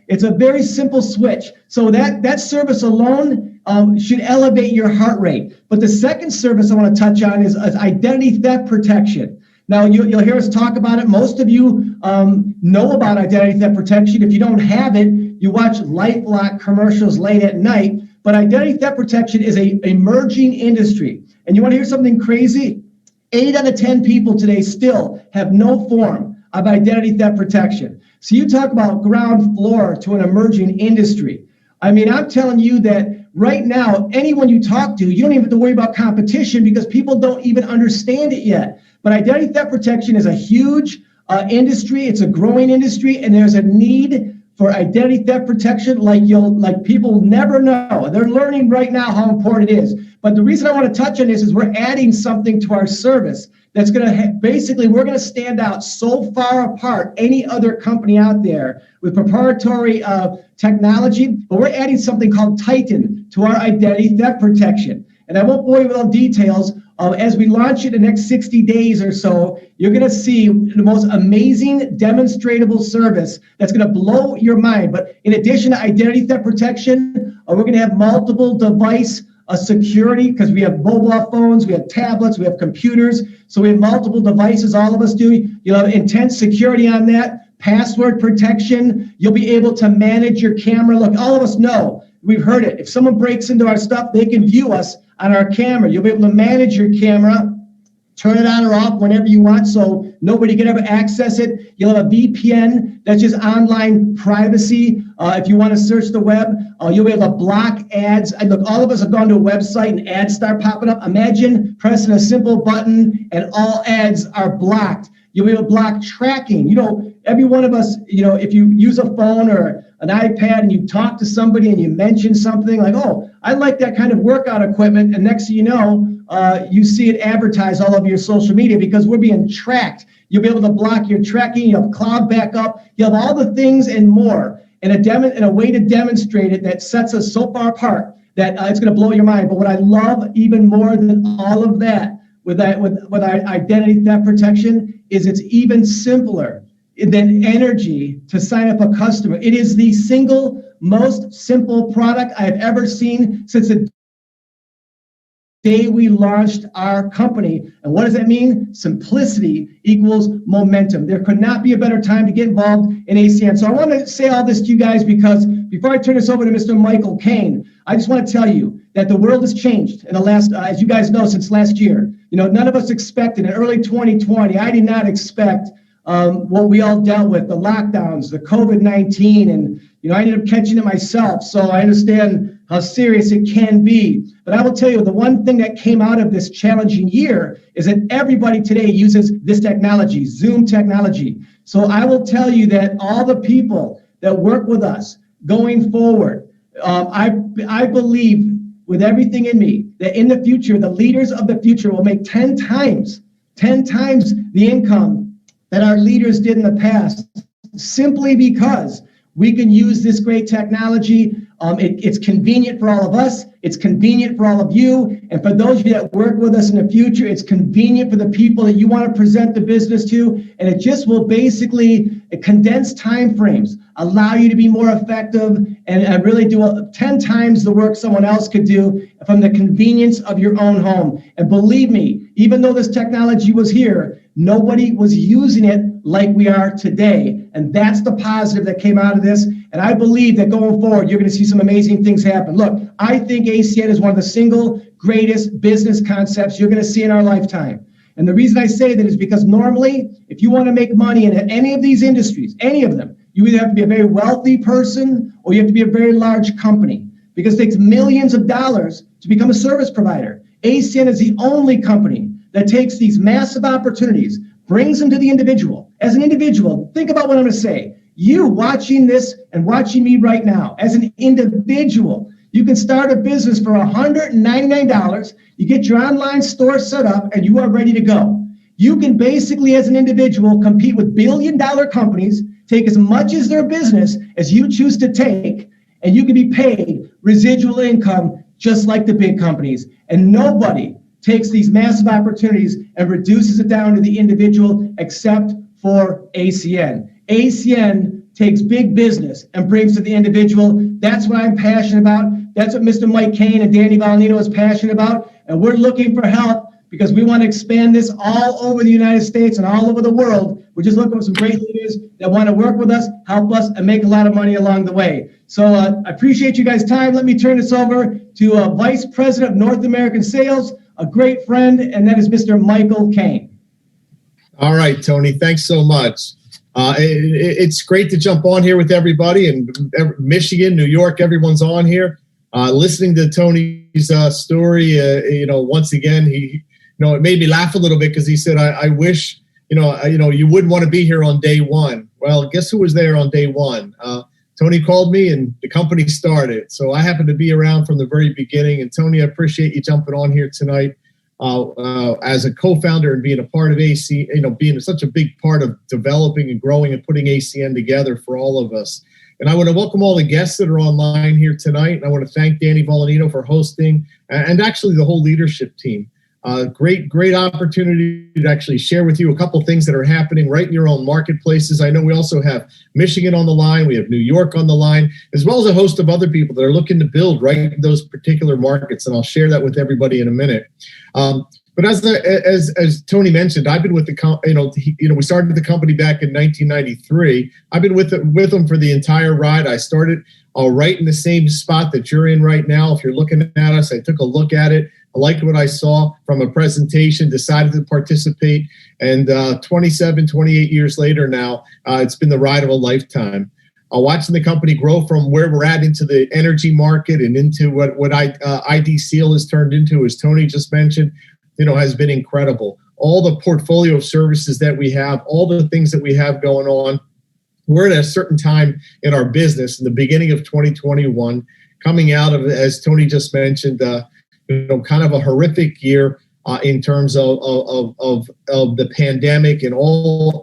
It's a very simple switch. So that service alone should elevate your heart rate. But the second service I want to touch on is identity theft protection. Now, you'll hear us talk about it. Most of you know about identity theft protection. If you don't have it, you watch LifeLock commercials late at night. But identity theft protection is an emerging industry. And you want to hear something crazy? 8 out of 10 people today still have no form of identity theft protection. So you talk about ground floor to an emerging industry. I mean, I'm telling you that right now, anyone you talk to, you don't even have to worry about competition because people don't even understand it yet. But identity theft protection is a huge industry. It's a growing industry, and there's a need for identity theft protection like people never know. They're learning right now how important it is. But the reason I want to touch on this is we're adding something to our service that's going to basically, we're going to stand out so far apart any other company out there with proprietary technology. But we're adding something called Titan to our identity theft protection. And I won't bore you with all details. As we launch it in the next 60 days or so, you're going to see the most amazing demonstrable service that's going to blow your mind. But in addition to identity theft protection, we're going to have multiple device security, because we have mobile phones, we have tablets, we have computers. So we have multiple devices, all of us do. You'll have intense security on that, password protection. You'll be able to manage your camera. Look, all of us know, we've heard it. If someone breaks into our stuff, they can view us on our camera. You'll be able to manage your camera, turn it on or off whenever you want so nobody can ever access it. You'll have a VPN, that's just online privacy. If you want to search the web, you'll be able to block ads. And look, all of us have gone to a website and ads start popping up. Imagine pressing a simple button and all ads are blocked. You'll be able to block tracking. You know, every one of us, you know, if you use a phone or an iPad and you talk to somebody and you mention something like, oh, I like that kind of workout equipment. And next thing you know, you see it advertised all over your social media because we're being tracked. You'll be able to block your tracking. You have cloud backup. You have all the things and more. And a way to demonstrate it that sets us so far apart that it's going to blow your mind. But what I love even more than all of that with our identity theft protection is it's even simpler than energy to sign up a customer. It is the single most simple product I have ever seen since the day we launched our company. And what does that mean? Simplicity equals momentum. There could not be a better time to get involved in ACN. So I want to say all this to you guys because before I turn this over to Mr. Michael Kane, I just want to tell you that the world has changed in the last, as you guys know, since last year. You know, none of us expected in early 2020, I did not expect what we all dealt with, the lockdowns, the COVID-19, and, you know, I ended up catching it myself. So I understand how serious it can be. But I will tell you, the one thing that came out of this challenging year is that everybody today uses this technology, Zoom technology. So I will tell you that all the people that work with us going forward, I believe with everything in me that in the future, the leaders of the future will make 10 times the income that our leaders did in the past, simply because we can use this great technology. It's convenient for all of us. It's convenient for all of you. And for those of you that work with us in the future, it's convenient for the people that you want to present the business to. And it just will basically condense time frames, allow you to be more effective and really do 10 times the work someone else could do from the convenience of your own home. And believe me, even though this technology was here, nobody was using it like we are today. And that's the positive that came out of this. And I believe that going forward, you're going to see some amazing things happen. Look, I think ACN is one of the single greatest business concepts you're going to see in our lifetime. And the reason I say that is because normally, if you want to make money in any of these industries, any of them, you either have to be a very wealthy person or you have to be a very large company, because it takes millions of dollars to become a service provider. ACN is the only company that takes these massive opportunities, brings them to the individual. As an individual, think about what I'm going to say. You watching this and watching me right now, as an individual, you can start a business for $199. You get your online store set up and you are ready to go. You can basically, as an individual, compete with billion-dollar companies, take as much as their business as you choose to take, and you can be paid residual income just like the big companies. And nobody takes these massive opportunities and reduces it down to the individual except for ACN. ACN takes big business and brings to the individual. That's what I'm passionate about. That's what Mr. Mike Kane and Danny Valenino is passionate about. And we're looking for help because we want to expand this all over the United States and all over the world. We're just looking for some great leaders that want to work with us, help us, and make a lot of money along the way. So I appreciate you guys' time. Let me turn this over to Vice President of North American Sales, a great friend, and that is Mr. Michael Kane. All right, Tony, thanks so much. It's great to jump on here with everybody in Michigan, New York, everyone's on here. Listening to Tony's story, once again, it made me laugh a little bit because he said, I wish, you wouldn't want to be here on day one. Well, guess who was there on day one? Tony called me and the company started. So I happened to be around from the very beginning. And Tony, I appreciate you jumping on here tonight as a co-founder and being a part of AC, being such a big part of developing and growing and putting ACN together for all of us. And I want to welcome all the guests that are online here tonight. And I want to thank Danny Valenino for hosting and actually the whole leadership team. Great opportunity to actually share with you a couple things that are happening right in your own marketplaces. I know we also have Michigan on the line. We have New York on the line, as well as a host of other people that are looking to build right in those particular markets. And I'll share that with everybody in a minute. But as Tony mentioned, I've been with the we started the company back in 1993. I've been with them for the entire ride. I started right in the same spot that you're in right now. If you're looking at us, I took a look at it. I liked what I saw from a presentation, decided to participate. And 27, 28 years later now, it's been the ride of a lifetime. Watching the company grow from where we're at into the energy market and into what ID Seal has turned into, as Tony just mentioned, has been incredible. All the portfolio of services that we have, all the things that we have going on. We're at a certain time in our business, in the beginning of 2021, coming out of, as Tony just mentioned, kind of a horrific year in terms of the pandemic and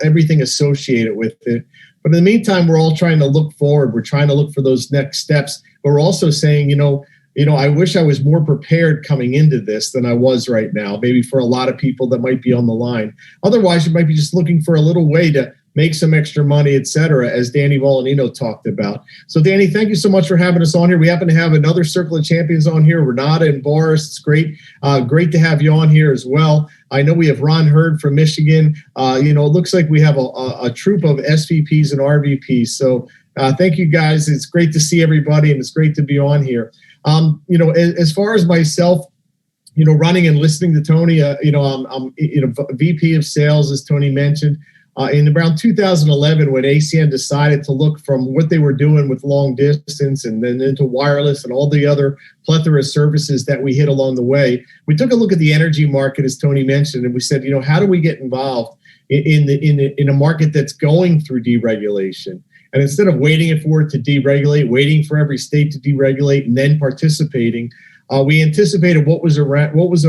everything associated with it. But in the meantime, we're all trying to look forward. We're trying to look for those next steps. But we're also saying, I wish I was more prepared coming into this than I was right now, maybe for a lot of people that might be on the line. Otherwise, you might be just looking for a little way to make some extra money, et cetera, as Danny Volanino talked about. So, Danny, thank you so much for having us on here. We happen to have another Circle of Champions on here, Renata and Boris. It's great to have you on here as well. I know we have Ron Hurd from Michigan. It looks like we have a troop of SVPs and RVPs. So thank you, guys. It's great to see everybody, and it's great to be on here. As far as myself, running and listening to Tony, I'm VP of sales, as Tony mentioned. In around 2011, when ACN decided to look from what they were doing with long distance and then into wireless and all the other plethora of services that we hit along the way, we took a look at the energy market, as Tony mentioned, and we said, how do we get involved in a market that's going through deregulation? And instead of waiting for it to deregulate, waiting for every state to deregulate, and then participating, we anticipated what was around, what was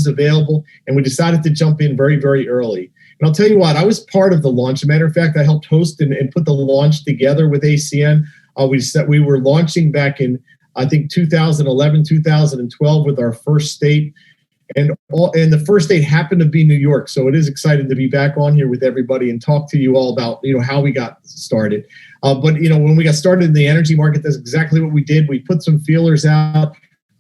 available, and we decided to jump in very, very early. And I'll tell you what, I was part of the launch. As a matter of fact, I helped host and put the launch together with ACN. We were launching back in, I think, 2011, 2012 with our first state. And the first state happened to be New York. So it is exciting to be back on here with everybody and talk to you all about, how we got started. But when we got started in the energy market, that's exactly what we did. We put some feelers out.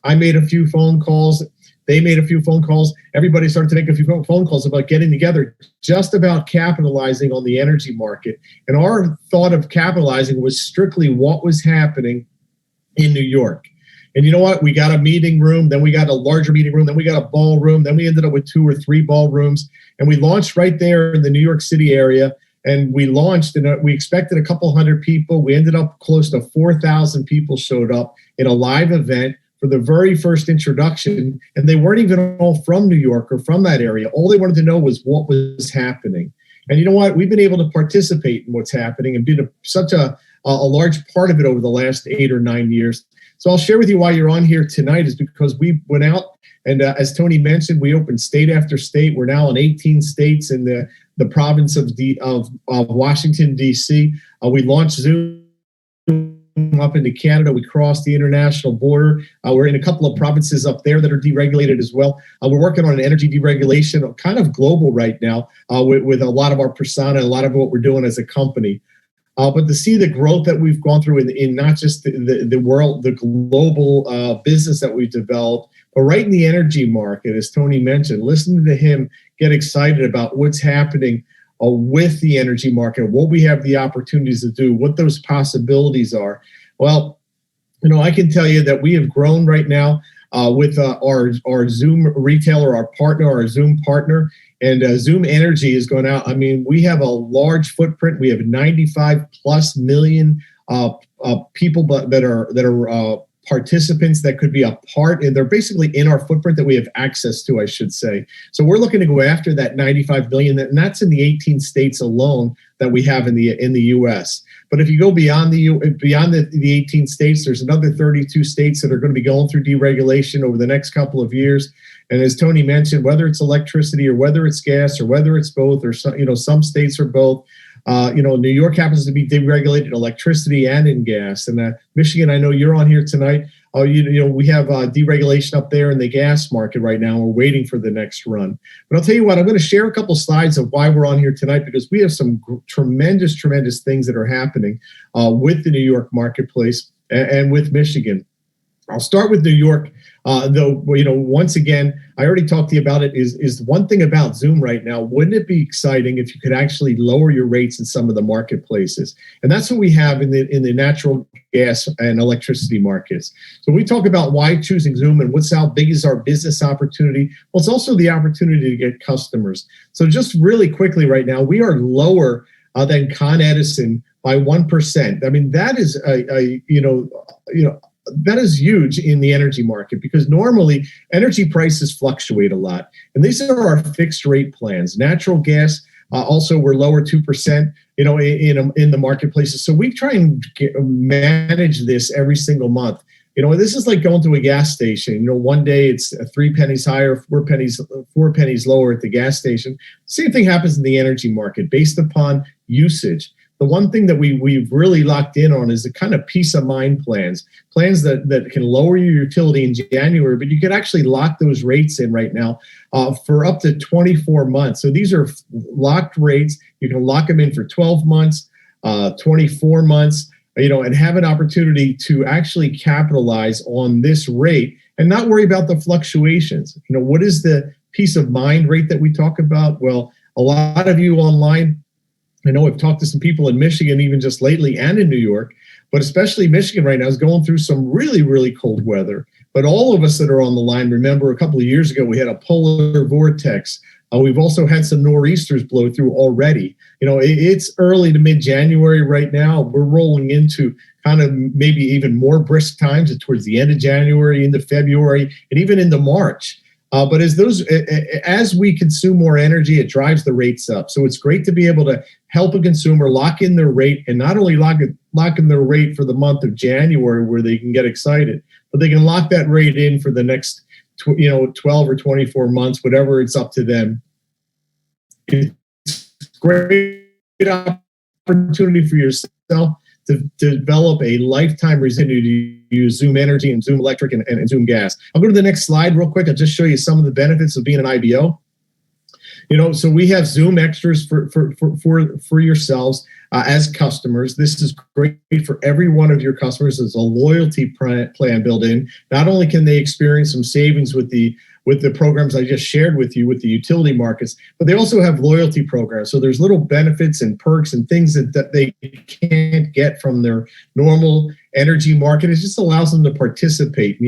I made a few phone calls. They made a few phone calls. Everybody started to make a few phone calls about getting together, just about capitalizing on the energy market. And our thought of capitalizing was strictly what was happening in New York. And you know what? We got a meeting room, then we got a larger meeting room, then we got a ballroom, then we ended up with 2 or 3 ballrooms. And we launched right there in the New York City area. And we launched, and we expected a couple hundred people. We ended up close to 4,000 people showed up in a live event for the very first introduction, and they weren't even all from New York or from that area. All they wanted to know was what was happening. And you know what? We've been able to participate in what's happening and been such a large part of it over the last 8 or 9 years. So I'll share with you why you're on here tonight is because we went out and as Tony mentioned, we opened state after state. We're now in 18 states in the province of Washington, D.C. We launched Zoom up into Canada. We crossed the international border. We're in a couple of provinces up there that are deregulated as well. We're working on an energy deregulation, kind of global right now, with a lot of our persona, a lot of what we're doing as a company. But to see the growth that we've gone through in not just the world, the global business that we've developed, but right in the energy market, as Tony mentioned, listening to him get excited about what's happening with the energy market, what we have the opportunities to do, what those possibilities are. Well, I can tell you that we have grown right now with our Zoom retailer, our partner, our Zoom partner, and Zoom Energy is going out. I mean, we have a large footprint. We have 95 plus million people that are participants that could be a part, and they're basically in our footprint that we have access to, I should say. So we're looking to go after that 95 million, and that's in the 18 states alone that we have in the U.S. But if you go beyond the 18 states, there's another 32 states that are going to be going through deregulation over the next couple of years. And as Tony mentioned, whether it's electricity or whether it's gas or whether it's both, or some states are both. New York happens to be deregulated in electricity and in gas. And Michigan, I know you're on here tonight. we have deregulation up there in the gas market right now. We're waiting for the next run. But I'll tell you what, I'm going to share a couple slides of why we're on here tonight, because we have some tremendous things that are happening with the New York marketplace and with Michigan. I'll start with New York, though. Once again, I already talked to you about it. Is one thing about Zoom right now? Wouldn't it be exciting if you could actually lower your rates in some of the marketplaces? And that's what we have in the natural gas and electricity markets. So we talk about why choosing Zoom and how big is our business opportunity. Well, it's also the opportunity to get customers. So just really quickly, right now we are lower than Con Edison by 1%. I mean, that is that is huge in the energy market, because normally energy prices fluctuate a lot. And these are our fixed rate plans. Natural gas, also we're lower 2%, in the marketplaces. So we try and manage this every single month. This is like going to a gas station. One day it's 3 pennies higher, 4 pennies lower at the gas station. Same thing happens in the energy market based upon usage. The one thing that we've really locked in on is the kind of peace of mind plans that can lower your utility in January, but you can actually lock those rates in right now for up to 24 months. So these are locked rates. You can lock them in for 12 months, 24 months, and have an opportunity to actually capitalize on this rate and not worry about the fluctuations. What is the peace of mind rate that we talk about? Well, a lot of you online, I know I've talked to some people in Michigan, even just lately, and in New York, but especially Michigan right now is going through some really, really cold weather. But all of us that are on the line, remember a couple of years ago, we had a polar vortex. We've also had some nor'easters blow through already. It's early to mid-January right now. We're rolling into kind of maybe even more brisk times towards the end of January, into February, and even into March. But as we consume more energy, it drives the rates up. So it's great to be able to help a consumer lock in their rate, and not only lock in their rate for the month of January where they can get excited, but they can lock that rate in for the next 12 or 24 months, whatever, it's up to them. It's a great opportunity for yourself to develop a lifetime residue to use Zoom Energy and Zoom Electric and Zoom Gas. I'll go to the next slide real quick. I'll just show you some of the benefits of being an IBO. So we have Zoom extras for yourselves as customers. This is great for every one of your customers. There's a loyalty plan built in. Not only can they experience some savings with the programs I just shared with you with the utility markets, but they also have loyalty programs. So there's little benefits and perks and things that they can't get from their normal energy market. It just allows them to participate.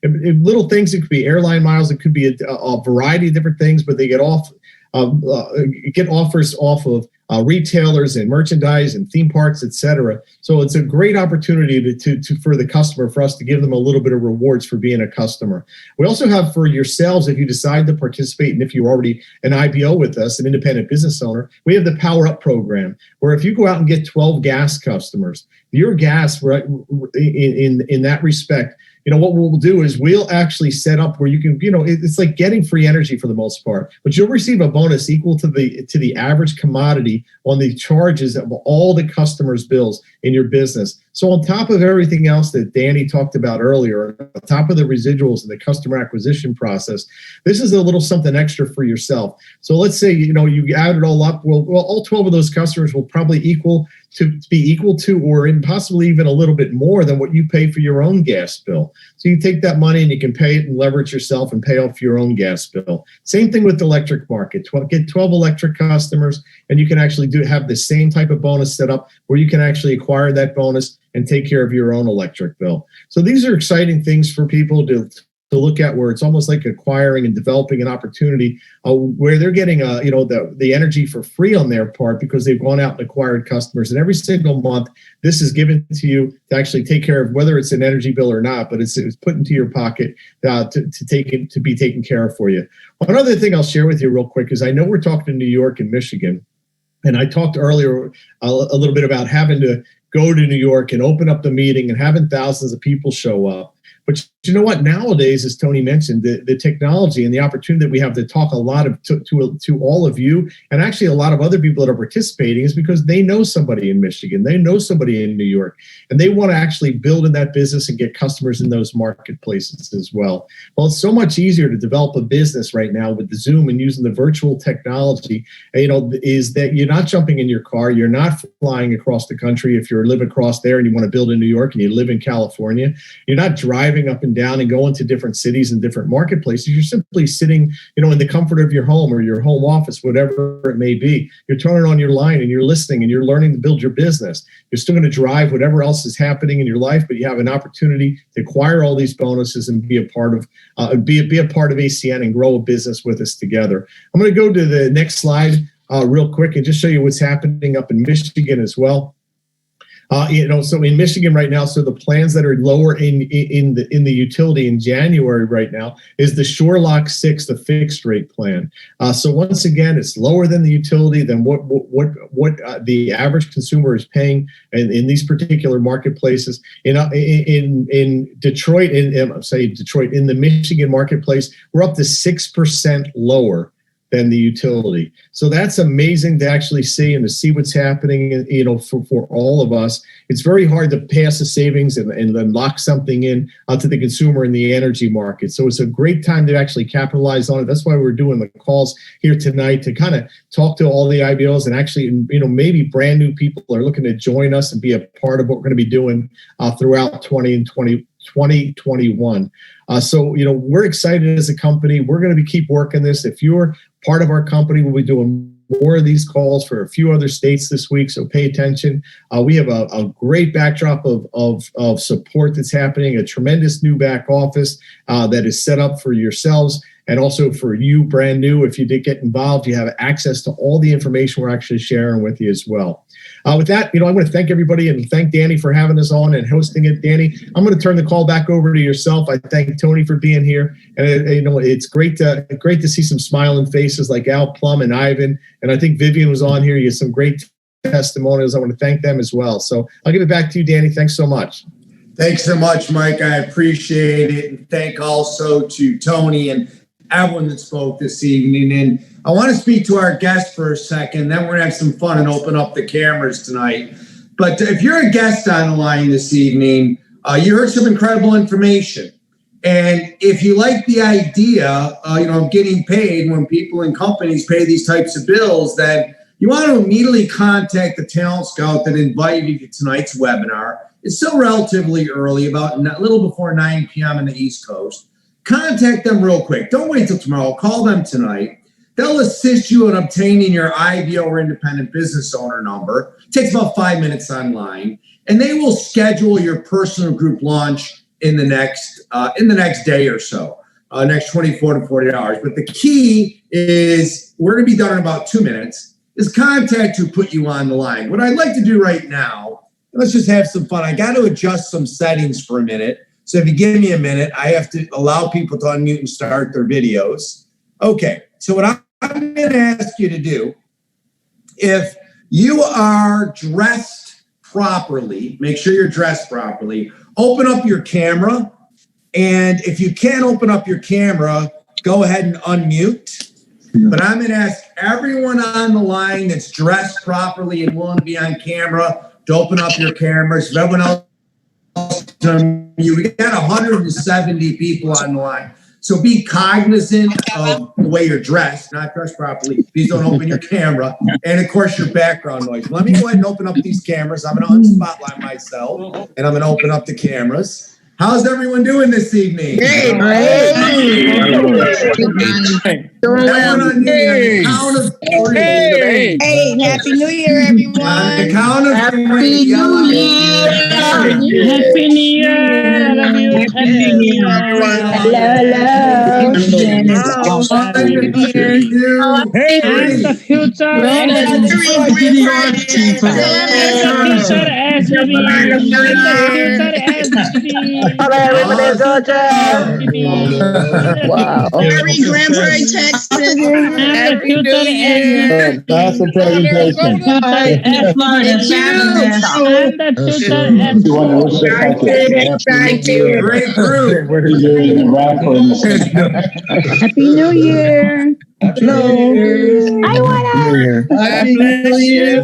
Little things, it could be airline miles, it could be a variety of different things, but they get offers off of retailers and merchandise and theme parks, etc. So it's a great opportunity for the customer, for us to give them a little bit of rewards for being a customer. We also have for yourselves, if you decide to participate, and if you're already an IBO with us, an independent business owner, we have the Power Up program, where if you go out and get 12 gas customers, your gas, right, in that respect, what we'll do is we'll actually set up where you can, it's like getting free energy for the most part, but you'll receive a bonus equal to the average commodity on the charges of all the customers' bills in your business. So on top of everything else that Danny talked about earlier, on top of the residuals and the customer acquisition process, this is a little something extra for yourself. So let's say, you add it all up. Well, all 12 of those customers will probably be equal to, or possibly even a little bit more than what you pay for your own gas bill. So you take that money and you can pay it and leverage yourself and pay off your own gas bill. Same thing with the electric market. Get 12 electric customers, and you can actually have the same type of bonus set up where you can actually acquire that bonus and take care of your own electric bill. So these are exciting things for people to look at, where it's almost like acquiring and developing an opportunity where they're getting the energy for free on their part, because they've gone out and acquired customers. And every single month, this is given to you to actually take care of, whether it's an energy bill or not, but it's put into your pocket to be taken care of for you. One other thing I'll share with you real quick is, I know we're talking to New York and Michigan, and I talked earlier a little bit about having to go to New York and open up the meeting and having thousands of people show up. But you know what? Nowadays, as Tony mentioned, the technology and the opportunity that we have to talk a lot to all of you, and actually a lot of other people that are participating, is because they know somebody in Michigan, they know somebody in New York, and they want to actually build in that business and get customers in those marketplaces as well. Well, it's so much easier to develop a business right now with the Zoom and using the virtual technology. Is that you're not jumping in your car, you're not flying across the country if you live across there and you want to build in New York and you live in California. You're not driving up and down and going to different cities and different marketplaces. You're simply sitting, in the comfort of your home or your home office, whatever it may be. You're turning on your line and you're listening and you're learning to build your business. You're still going to drive whatever else is happening in your life, but you have an opportunity to acquire all these bonuses and be a part of ACN and grow a business with us together. I'm going to go to the next slide real quick and just show you what's happening up in Michigan as well. So in Michigan right now, so the plans that are lower in the utility in January right now is the SureLock 6, the fixed rate plan. So once again, it's lower than the utility than what the average consumer is paying in these particular marketplaces. In Detroit, in the Michigan marketplace, we're up to 6% lower than the utility. So that's amazing to actually see and to see what's happening, for all of us. It's very hard to pass a savings and then lock something in to the consumer in the energy market. So it's a great time to actually capitalize on it. That's why we're doing the calls here tonight to kind of talk to all the IBOs and actually, maybe brand new people are looking to join us and be a part of what we're going to be doing throughout 2021. So we're excited as a company. We're going to keep working this. If you're part of our company, we'll be doing more of these calls for a few other states this week, so pay attention. We have a great backdrop of support that's happening, a tremendous new back office that is set up for yourselves and also for you brand new. If you did get involved, you have access to all the information we're actually sharing with you as well. With that, I want to thank everybody and thank Danny for having us on and hosting it. Danny, I'm going to turn the call back over to yourself. I thank Tony for being here, and it's great to see some smiling faces like Al Plum and Ivan, and I think Vivian was on here. You have some great testimonials. I want to thank them as well. So I'll give it back to you, Danny. Thanks so much. Thanks so much, Mike. I appreciate it, and thank also to Tony and everyone that spoke this evening. And I want to speak to our guest for a second, then we're going to have some fun and open up the cameras tonight. But if you're a guest on the line this evening, you heard some incredible information. And if you like the idea, of getting paid when people and companies pay these types of bills, then you want to immediately contact the talent scout that invited you to tonight's webinar. It's still relatively early, about a little before 9 p.m. on the East Coast. Contact them real quick. Don't wait till tomorrow. Call them tonight. They'll assist you in obtaining your IBO or independent business owner number. It takes about 5 minutes online, and they will schedule your personal group launch in the next day or so, next 24 to 40 hours. But the key is we're going to be done in about 2 minutes. Is contact who put you on the line. What I'd like to do right now, let's just have some fun. I got to adjust some settings for a minute. So if you give me a minute, I have to allow people to unmute and start their videos. Okay, so what I'm going to ask you to do, if you are dressed properly, make sure you're dressed properly, open up your camera. And if you can't open up your camera, go ahead and unmute. But I'm going to ask everyone on the line that's dressed properly and willing to be on camera to open up your cameras. If everyone else, we got 170 people on the line. So be cognizant of the way you're dressed, not dressed properly. Please don't open your camera. And of course, your background noise. Let me go ahead and open up these cameras. I'm going to unspotlight myself and I'm going to open up the cameras. How's everyone doing this evening? Hey, Happy New Year, everyone. On the count of Happy three. New Year. Happy New Year. Happy New Year. Hey, it's the future. Wow. Merry Grandpa Texas. Happy New Year. That's the presentation. You want to wish us Thank you. Great group. Happy New Year. Hello. I want Happy New Year.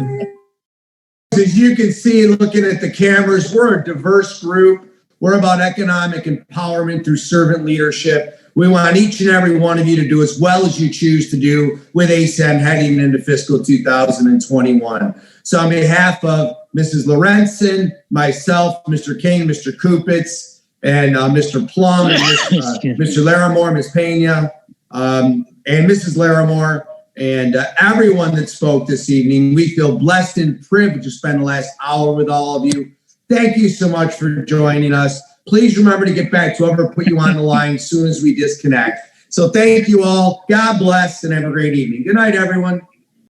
As you can see, looking at the cameras, we're a diverse group. We're about economic empowerment through servant leadership. We want each and every one of you to do as well as you choose to do with ASEN heading into fiscal 2021. So on behalf of Mrs. Lorenzen, myself, Mr. King, Mr. Kupitz, and Mr. Plum, and Mr. Larimore, Ms. Pena, and Mrs. Larimore, and everyone that spoke this evening, we feel blessed and privileged to spend the last hour with all of you. Thank you so much for joining us. Please remember to get back to whoever put you on the line as soon as we disconnect. So thank you all. God bless and have a great evening. Good night, everyone.